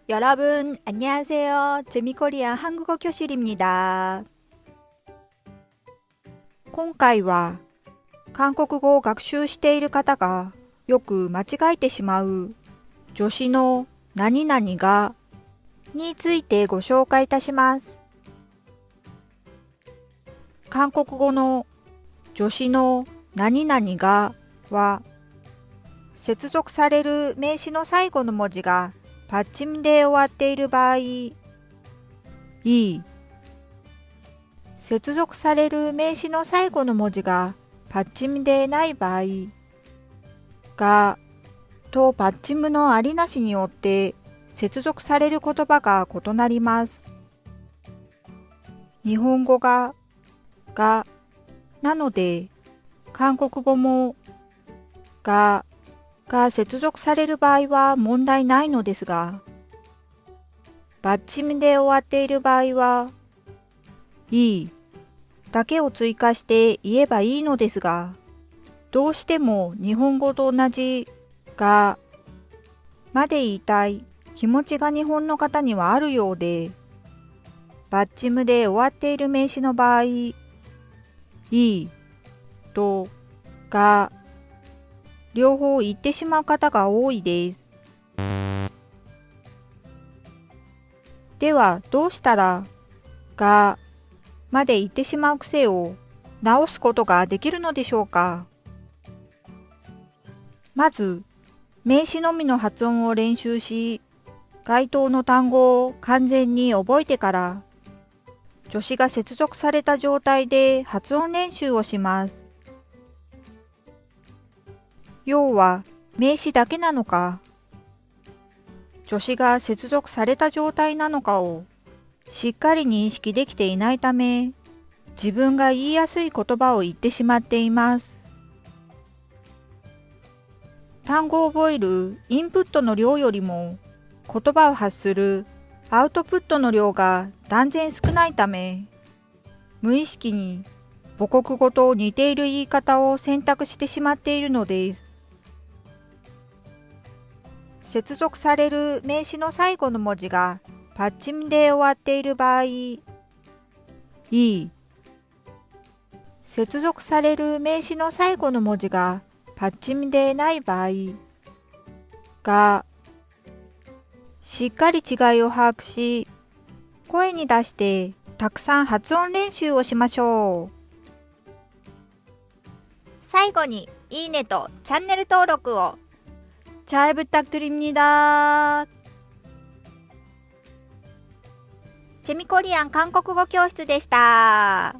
여러분, 안녕하세요. 재미코리안 한국어 교실입니다. 今回は韓国語を学習している方がよく間違えてしまう助詞の何々がについてご紹介いたします。韓国語の助詞の何々がは接続される名詞の最後の文字がパッチムで終わっている場合、接続される名詞の最後の文字がパッチムでない場合、がとパッチムのありなしによって接続される言葉が異なります。日本語がなので、韓国語もが接続される場合は問題ないのですが、バッチムで終わっている場合は、だけを追加して言えばいいのですが、どうしても日本語と同じがまで言いたい気持ちが日本の方にはあるようで、バッチムで終わっている名詞の場合、とが両方言ってしまう方が多いです。ではどうしたらがまで言ってしまう癖を直すことができるのでしょうか。まず名詞のみの発音を練習し、該当の単語を完全に覚えてから助詞が接続された状態で発音練習をします。要は名詞だけなのか、助詞が接続された状態なのかをしっかり認識できていないため、自分が言いやすい言葉を言ってしまっています。単語を覚えるインプットの量よりも言葉を発するアウトプットの量が断然少ないため、無意識に母国語と似ている言い方を選択してしまっているのです。接続される名詞の最後の文字がパッチムで終わっている場合、接続される名詞の最後の文字がパッチムでない場合、がしっかり違いを把握し、声に出してたくさん発音練習をしましょう。最後にいいねとチャンネル登録を잘 부탁드립니다。재미코리안韓国語教室でした。